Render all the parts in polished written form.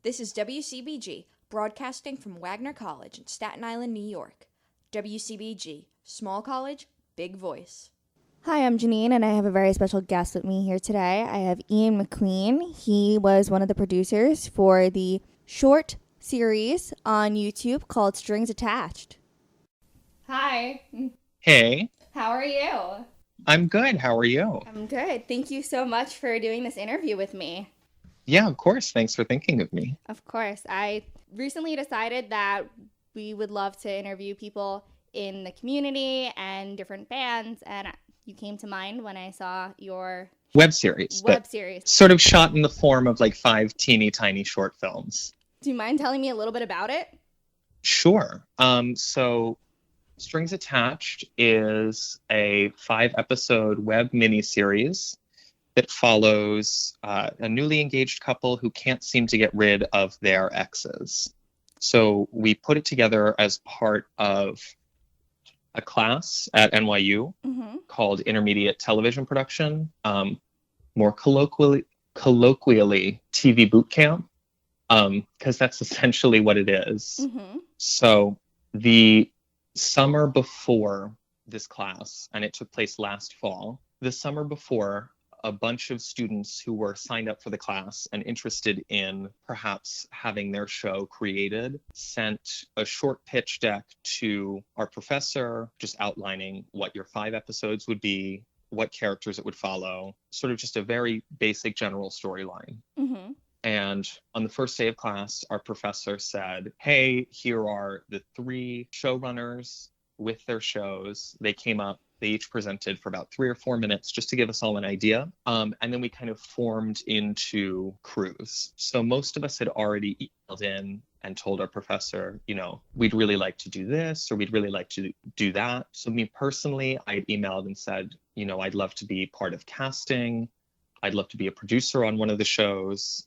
This is WCBG, broadcasting from Wagner College in Staten Island, New York. WCBG, small college, big voice. Hi, I'm Jeanine, and I have a very special guest with me here today. I have Ian McQueen. He was one of the producers for the short series on YouTube called Strings Attached. Hi. Hey, How are you? I'm good. How are you? I'm good. Thank you so much for doing this interview with me. Yeah, of course. Thanks for thinking of me. Of course. I recently decided that we would love to interview people in the community and different bands, and you came to mind when I saw your Web series, web but series. sort of shot in the form of like 5 teeny tiny short films. Do you mind telling me a little bit about it? Sure. So Strings Attached is a 5-episode web miniseries that follows a newly engaged couple who can't seem to get rid of their exes. So we put it together as part of a class at NYU called Intermediate Television Production, more colloquially TV boot camp, because that's essentially what it is. So the summer before this class, and it took place last fall, the summer before, a bunch of students who were signed up for the class and interested in perhaps having their show created sent a short pitch deck to our professor, just outlining what your 5 episodes would be, what characters it would follow, sort of just a very basic general storyline. And on the first day of class, our professor said, hey, here are the 3 showrunners with their shows. They came up. They each presented for about 3 or 4 minutes just to give us all an idea. And then we kind of formed into crews. So most of us had already emailed in and told our professor, you know, we'd really like to do this or we'd really like to do that. So me personally, I emailed and said, you know, I'd love to be part of casting. I'd love to be a producer on one of the shows.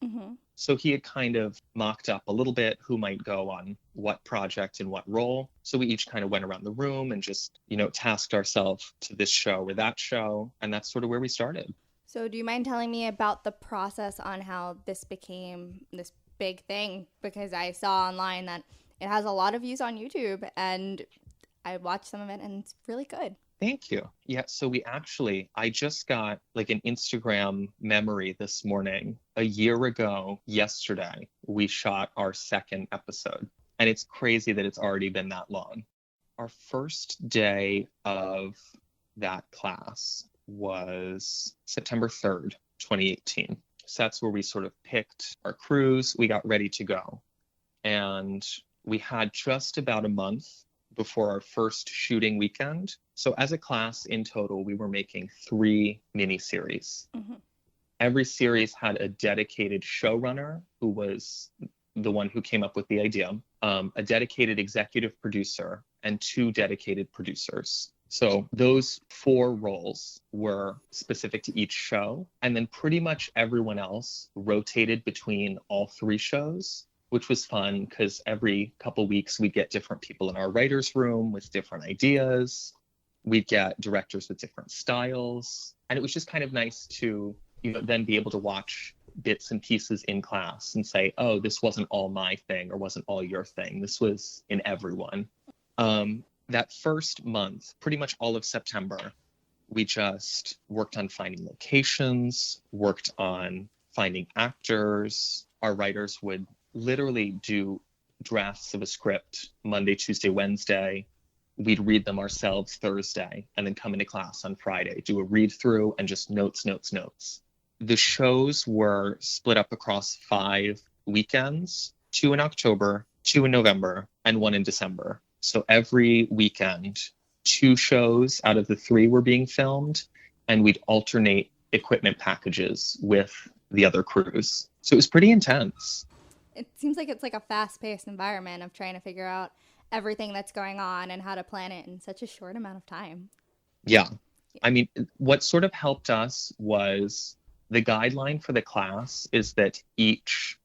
So he had kind of mocked up a little bit who might go on what project and what role. So we each kind of went around the room and just, you know, tasked ourselves to this show or that show. And that's sort of where we started. So do you mind telling me about the process on how this became this big thing? Because I saw online that it has a lot of views on YouTube, and I watched some of it, and it's really good. Thank you. Yeah, so I just got like an Instagram memory this morning. A year ago, yesterday, we shot our 2nd episode. And it's crazy that it's already been that long. Our first day of that class was September 3rd, 2018. So that's where we sort of picked our crews. We got ready to go. And we had just about a month before our first shooting weekend. So as a class in total, we were making 3 miniseries. Every series had a dedicated showrunner who was the one who came up with the idea, a dedicated executive producer, and 2 dedicated producers. So those 4 roles were specific to each show. And then pretty much everyone else rotated between all 3 shows, which was fun because every couple weeks we'd get different people in our writer's room with different ideas. We'd get directors with different styles. And it was just kind of nice to, you know, then be able to watch bits and pieces in class and say, oh, this wasn't all my thing or wasn't all your thing. This was in everyone. That first month, pretty much all of September, we just worked on finding locations, worked on finding actors. Our writers would literally do drafts of a script Monday, Tuesday, Wednesday. We'd read them ourselves Thursday and then come into class on Friday, do a read through and just notes. The shows were split up across 5 weekends, 2 in October, 2 in November, and 1 in December. So every weekend, 2 shows out of the 3 were being filmed, and we'd alternate equipment packages with the other crews. So it was pretty intense. It seems like it's like a fast-paced environment of trying to figure out everything that's going on and how to plan it in such a short amount of time. Yeah. I mean, what sort of helped us was the guideline for the class is that each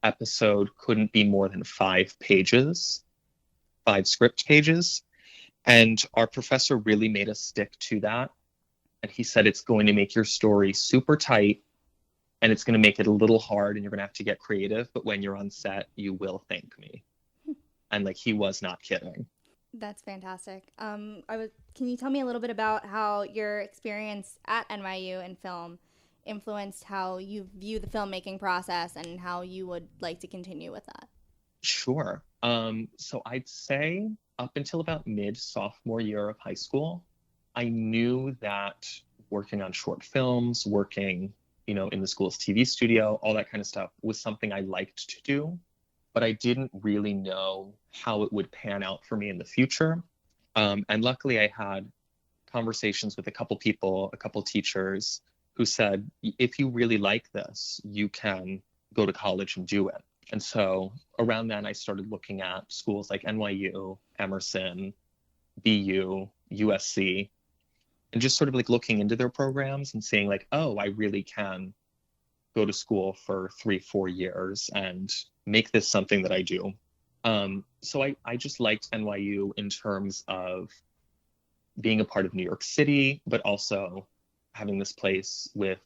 episode couldn't be more than 5 pages, 5 script pages. And our professor really made us stick to that. And he said, it's going to make your story super tight and it's going to make it a little hard and you're going to have to get creative, but when you're on set, you will thank me. And like, he was not kidding. That's fantastic. Can you tell me a little bit about how your experience at NYU and Film influenced how you view the filmmaking process and how you would like to continue with that? Sure. So I'd say up until about mid sophomore year of high school, I knew that working on short films, working, in the school's TV studio, all that kind of stuff was something I liked to do, but I didn't really know how it would pan out for me in the future. And luckily I had conversations with a couple people, a couple teachers who said, if you really like this, you can go to college and do it. And so around then I started looking at schools like NYU, Emerson, BU, USC, and just sort of like looking into their programs and seeing like, oh, I really can go to school for 3-4 years and make this something that I do. So I just liked NYU in terms of being a part of New York City, but also having this place with,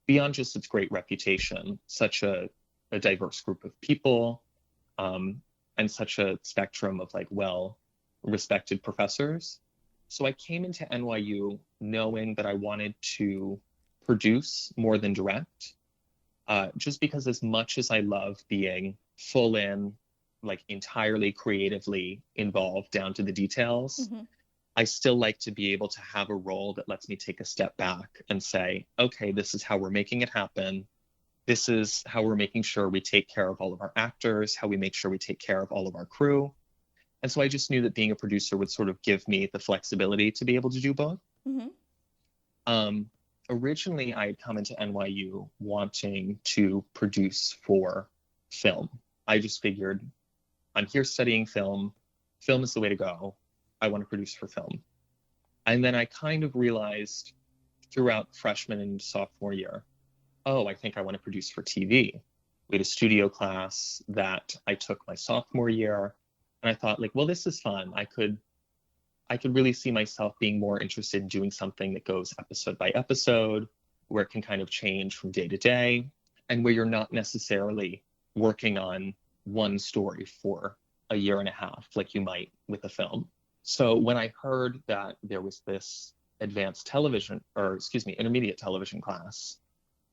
beyond just its great reputation, such a diverse group of people, and such a spectrum of like well-respected professors. So I came into NYU knowing that I wanted to produce more than direct, just because as much as I love being full in, like entirely creatively involved down to the details, I still like to be able to have a role that lets me take a step back and say, okay, this is how we're making it happen. This is how we're making sure we take care of all of our actors, how we make sure we take care of all of our crew. And so I just knew that being a producer would sort of give me the flexibility to be able to do both. Originally, I had come into NYU wanting to produce for film. I just figured, I'm here studying film. Film is the way to go. I want to produce for film. And then I kind of realized throughout freshman and sophomore year, oh, I think I want to produce for TV. We had a studio class that I took my sophomore year. And I thought like, well, this is fun. I could really see myself being more interested in doing something that goes episode by episode, where it can kind of change from day to day, and where you're not necessarily working on one story for a year and a half, like you might with a film. So when I heard that there was this intermediate television class,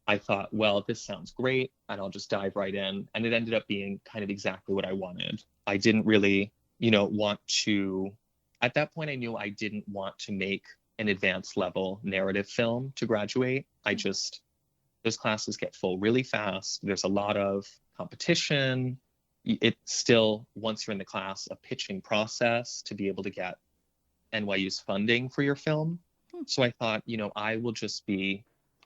I thought, well, this sounds great, and I'll just dive right in. And it ended up being kind of exactly what I wanted. I didn't really, want to, at that point, I knew I didn't want to make an advanced level narrative film to graduate. Those classes get full really fast. There's a lot of competition. It's still, once you're in the class, a pitching process to be able to get NYU's funding for your film. So I thought,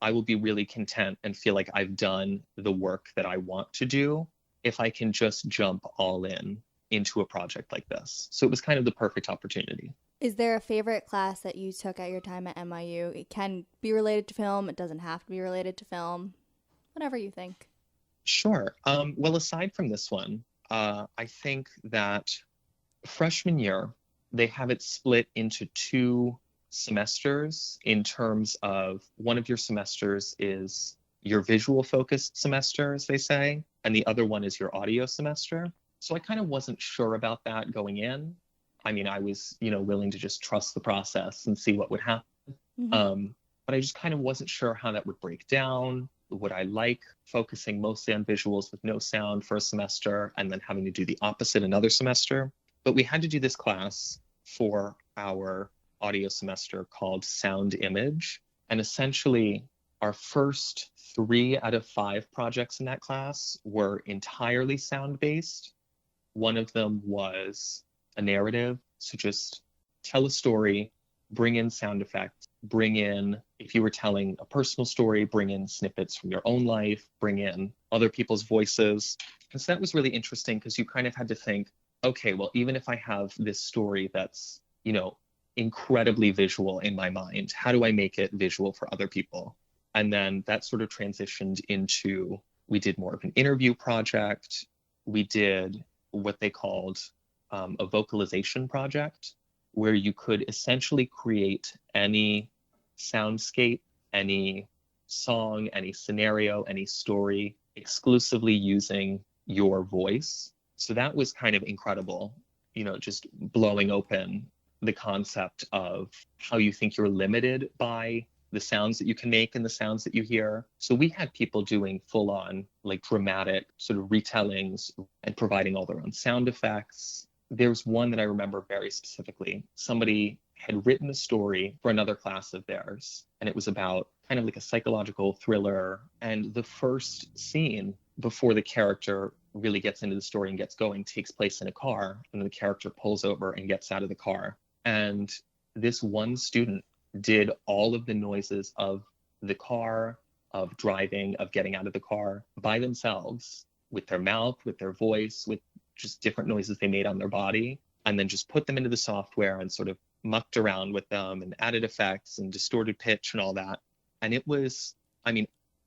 I will be really content and feel like I've done the work that I want to do if I can just jump all in into a project like this. So it was kind of the perfect opportunity. Is there a favorite class that you took at your time at NYU? It can be related to film. It doesn't have to be related to film. Whatever you think. Sure. Well, aside from this one, I think that freshman year, they have it split into 2 semesters in terms of one of your semesters is your visual focused semester, as they say, and the other one is your audio semester. So I kind of wasn't sure about that going in. I mean, I was, willing to just trust the process and see what would happen. But I just kind of wasn't sure how that would break down. Would I like focusing mostly on visuals with no sound for a semester and then having to do the opposite another semester? But we had to do this class for our audio semester called Sound Image. And essentially, our first 3 out of 5 projects in that class were entirely sound-based. One of them was a narrative, so just tell a story, bring in sound effects, bring in, if you were telling a personal story, bring in snippets from your own life, bring in other people's voices. And so that was really interesting because you kind of had to think, okay, well, even if I have this story that's, incredibly visual in my mind, how do I make it visual for other people? And then that sort of transitioned into, we did more of an interview project. We did what they called a vocalization project, where you could essentially create any soundscape, any song, any scenario, any story, exclusively using your voice. So that was kind of incredible, just blowing open the concept of how you think you're limited by the sounds that you can make and the sounds that you hear. So we had people doing full on like dramatic sort of retellings and providing all their own sound effects. There's one that I remember very specifically. Somebody had written a story for another class of theirs, and it was about kind of like a psychological thriller. And the first scene before the character really gets into the story and gets going takes place in a car, and the character pulls over and gets out of the car. And this one student did all of the noises of the car, of driving, of getting out of the car by themselves, with their mouth, with their voice, with just different noises they made on their body, and then just put them into the software and sort of mucked around with them and added effects and distorted pitch and all that. And it was,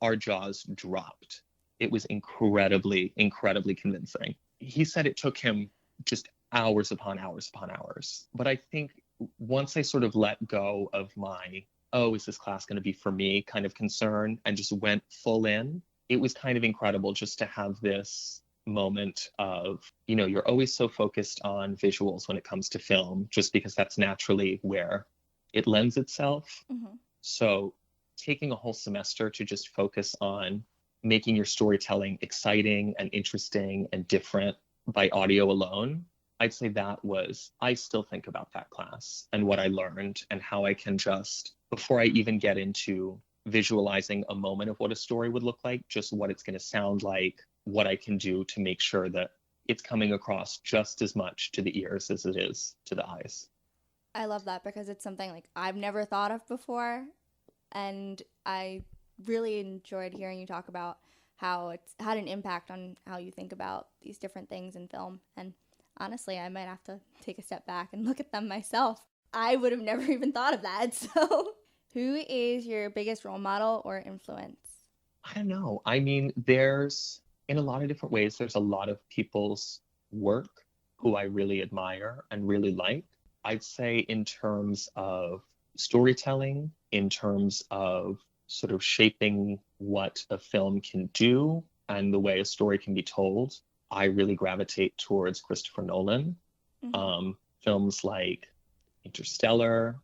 our jaws dropped. It was incredibly, incredibly convincing. He said it took him just hours upon hours upon hours. But I think once I sort of let go of my, is this class going to be for me kind of concern, and just went full in, it was kind of incredible just to have this moment of, you're always so focused on visuals when it comes to film, just because that's naturally where it lends itself. Mm-hmm. So taking a whole semester to just focus on making your storytelling exciting and interesting and different by audio alone, I'd say I still think about that class and what I learned and how I can just, before I even get into visualizing a moment of what a story would look like, just what it's going to sound like, what I can do to make sure that it's coming across just as much to the ears as it is to the eyes. I love that because it's something like I've never thought of before. And I really enjoyed hearing you talk about how it's had an impact on how you think about these different things in film. And honestly, I might have to take a step back and look at them myself. I would have never even thought of that. So who is your biggest role model or influence? I don't know. There's, in a lot of different ways, there's a lot of people's work who I really admire and really like. I'd say in terms of storytelling, in terms of sort of shaping what a film can do and the way a story can be told, I really gravitate towards Christopher Nolan. Mm-hmm. Films like Interstellar,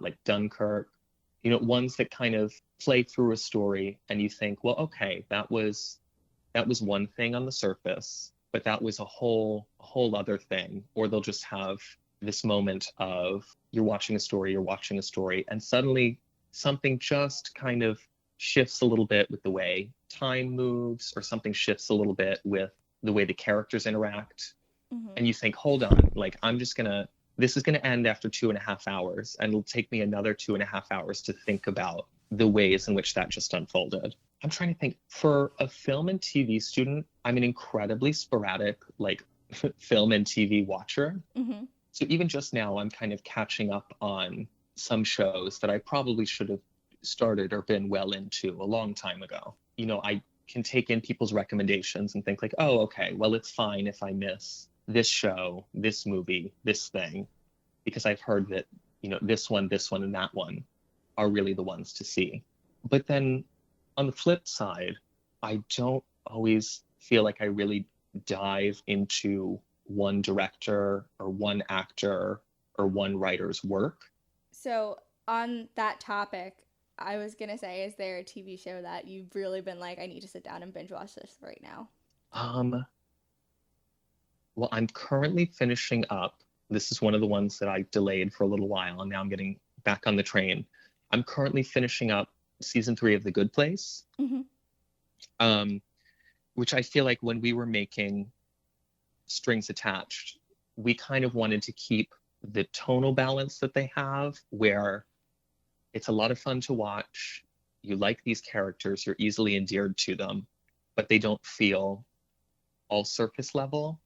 like Dunkirk, ones that kind of play through a story and you think, well, okay, that was one thing on the surface, but that was a whole other thing. Or they'll just have this moment of you're watching a story, and suddenly something just kind of shifts a little bit with the way time moves, or something shifts a little bit with the way the characters interact. Mm-hmm. And you think, hold on, like this is gonna end after 2.5 hours, and it'll take me another 2.5 hours to think about the ways in which that just unfolded. I'm trying to think, for a film and TV student, I'm an incredibly sporadic, film and TV watcher. Mm-hmm. So even just now, I'm kind of catching up on some shows that I probably should have started or been well into a long time ago. I can take in people's recommendations and think like, oh, okay, well, it's fine if I miss this show, this movie, this thing, because I've heard that, this one, and that one are really the ones to see. But then on the flip side, I don't always feel like I really dive into one director or one actor or one writer's work. So on that topic, I was going to say, is there a TV show that you've really been like, I need to sit down and binge watch this right now? Well, I'm currently finishing up. This is one of the ones that I delayed for a little while, and now I'm getting back on the train. I'm currently finishing up season 3 of The Good Place, mm-hmm. Which I feel like when we were making Strings Attached, we kind of wanted to keep the tonal balance that they have, where it's a lot of fun to watch. You like these characters, you're easily endeared to them, but they don't feel all surface level.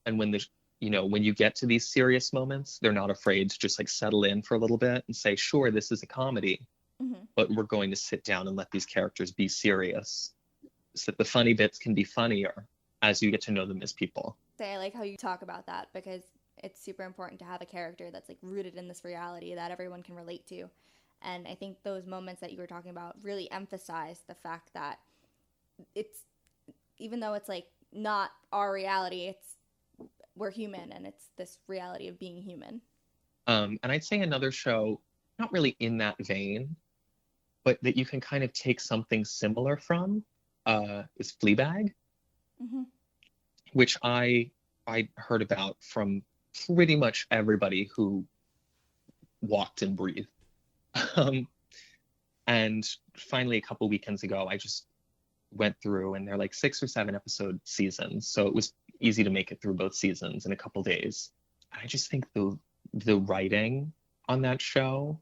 And when when you get to these serious moments, they're not afraid to just settle in for a little bit and say, sure, this is a comedy, mm-hmm. but we're going to sit down and let these characters be serious so that the funny bits can be funnier as you get to know them as people. I like how you talk about that, because it's super important to have a character that's rooted in this reality that everyone can relate to. And I think those moments that you were talking about really emphasize the fact that it's, even though it's like not our reality, we're human, and it's this reality of being human. And I'd say another show, not really in that vein, but that you can kind of take something similar from, is Fleabag, which I heard about from pretty much everybody who walked and breathed. And finally, a couple weekends ago, I just went through, and they're like 6 or 7 episode seasons, so it was easy to make it through both seasons in a couple days. I just think the writing on that show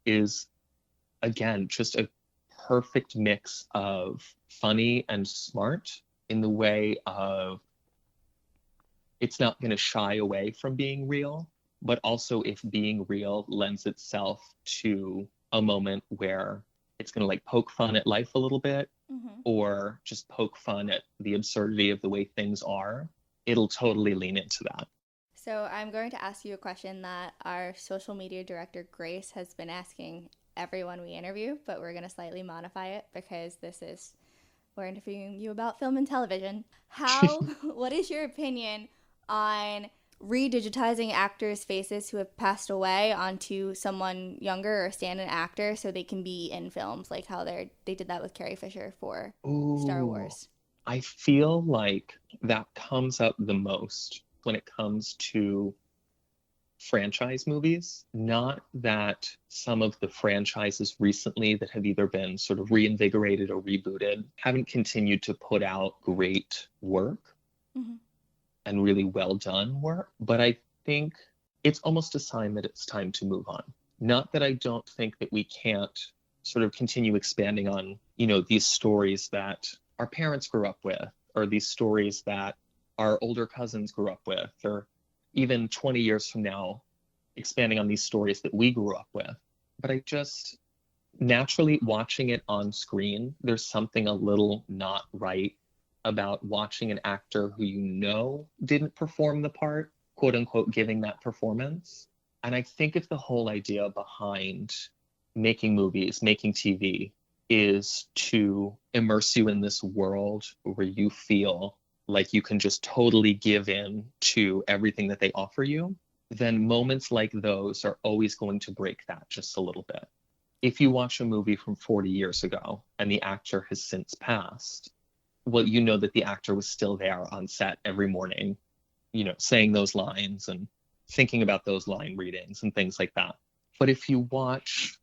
is, again, just a perfect mix of funny and smart, in the way of it's not going to shy away from being real, but also if being real lends itself to a moment where it's going to like poke fun at life a little bit, or just poke fun at the absurdity of the way things are, it'll totally lean into that. So I'm going to ask you a question that our social media director, Grace, has been asking everyone we interview, but we're going to slightly modify it because we're interviewing you about film and television. What is your opinion on redigitizing actors' faces who have passed away onto someone younger or stand-in actor so they can be in films, like how they did that with Carrie Fisher for Star Wars? I feel like that comes up the most when it comes to franchise movies. Not that some of the franchises recently that have either been sort of reinvigorated or rebooted haven't continued to put out great work and really well done work, but I think it's almost a sign that it's time to move on. Not that I don't think that we can't sort of continue expanding on, these stories that our parents grew up with, or these stories that our older cousins grew up with, or even 20 years from now, expanding on these stories that we grew up with. But I just, naturally watching it on screen, there's something a little not right about watching an actor who didn't perform the part, quote unquote, giving that performance. And I think if the whole idea behind making movies, making TV, is to immerse you in this world where you feel like you can just totally give in to everything that they offer you, then moments like those are always going to break that just a little bit. If you watch a movie from 40 years ago and the actor has since passed, well, you know that the actor was still there on set every morning, saying those lines and thinking about those line readings and things like that. But if you watch,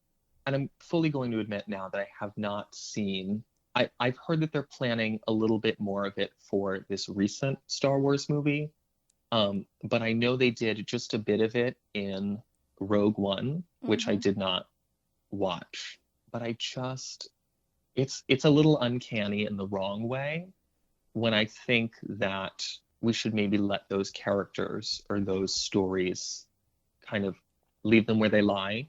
and I'm fully going to admit now that I have not seen, I've heard that they're planning a little bit more of it for this recent Star Wars movie. But I know they did just a bit of it in Rogue One, which I did not watch. But it's a little uncanny in the wrong way when I think that we should maybe let those characters or those stories kind of leave them where they lie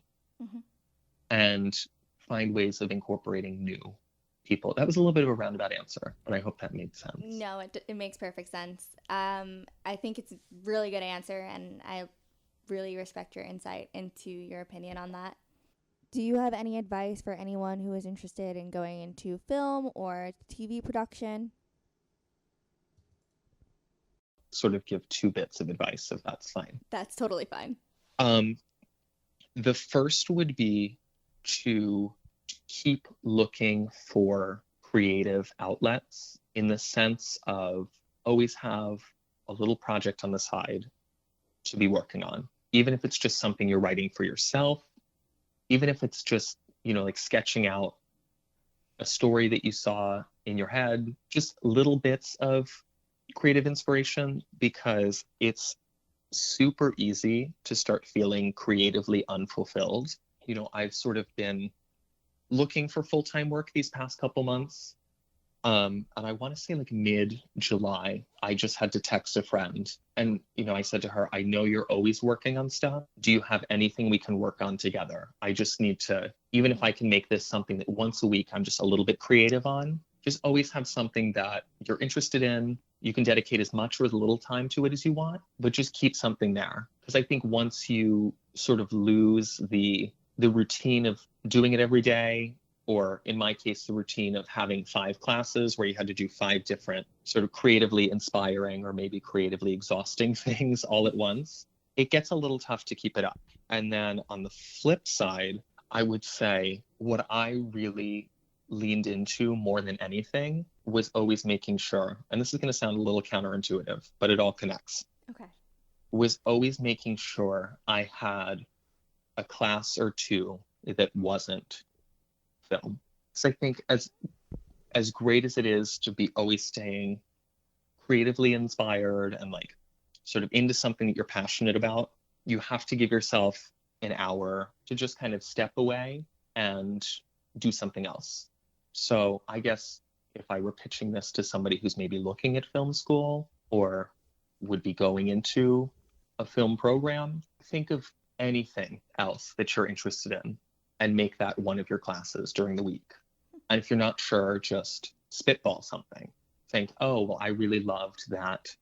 and find ways of incorporating new people. That was a little bit of a roundabout answer, but I hope that made sense. No, it makes perfect sense. I think it's a really good answer, and I really respect your insight into your opinion on that. Do you have any advice for anyone who is interested in going into film or TV production? Sort of give 2 bits of advice, if that's fine. That's totally fine. The first would be to keep looking for creative outlets, in the sense of always have a little project on the side to be working on, even if it's just something you're writing for yourself, even if it's just, like sketching out a story that you saw in your head, just little bits of creative inspiration, because it's super easy to start feeling creatively unfulfilled. I've sort of been looking for full-time work these past couple months. And I want to say like mid-July, I just had to text a friend and, I said to her, I know you're always working on stuff. Do you have anything we can work on together? I just need to, even if I can make this something that once a week I'm just a little bit creative on, just always have something that you're interested in. You can dedicate as much or as little time to it as you want, but just keep something there. Because I think once you sort of lose the the routine of doing it every day, or in my case, the routine of having 5 classes where you had to do 5 different sort of creatively inspiring or maybe creatively exhausting things all at once, it gets a little tough to keep it up. And then on the flip side, I would say what I really leaned into more than anything was always making sure, and this is going to sound a little counterintuitive, but it all connects. Okay. Was always making sure I had a class or 2 that wasn't film. So I think as great as it is to be always staying creatively inspired and like sort of into something that you're passionate about, you have to give yourself an hour to just kind of step away and do something else. So I guess if I were pitching this to somebody who's maybe looking at film school or would be going into a film program, think of anything else that you're interested in and make that one of your classes during the week. And if you're not sure, just spitball something. Think, oh, well, I really loved that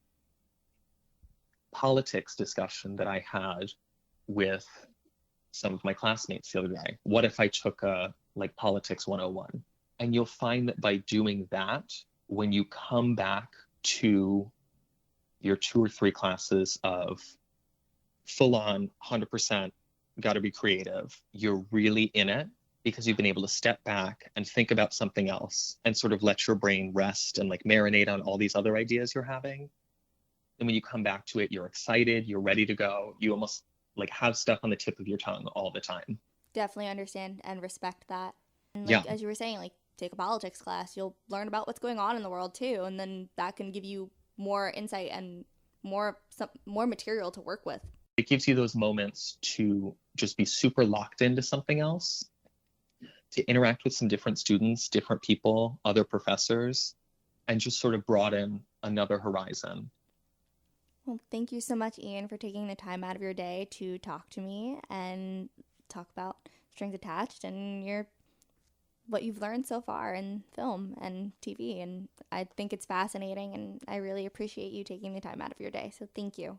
politics discussion that I had with some of my classmates the other day. What if I took a like politics 101? And you'll find that by doing that, when you come back to your 2 or 3 classes of full on 100% got to be creative, you're really in it because you've been able to step back and think about something else and sort of let your brain rest and like marinate on all these other ideas you're having. And when you come back to it, you're excited, you're ready to go. You almost like have stuff on the tip of your tongue all the time. Definitely understand and respect that. And Yeah. as you were saying, like take a politics class, you'll learn about what's going on in the world too. And then that can give you more insight and more material to work with. It gives you those moments to just be super locked into something else, to interact with some different students, different people, other professors, and just sort of broaden another horizon. Well, thank you so much, Ian, for taking the time out of your day to talk to me and talk about Strings Attached and what you've learned so far in film and TV. And I think it's fascinating, and I really appreciate you taking the time out of your day. So thank you.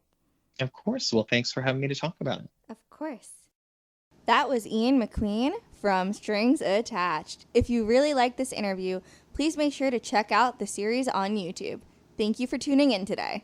Of course. Well, thanks for having me to talk about it. Of course. That was Ian McQueen from Strings Attached. If you really like this interview, please make sure to check out the series on YouTube. Thank you for tuning in today.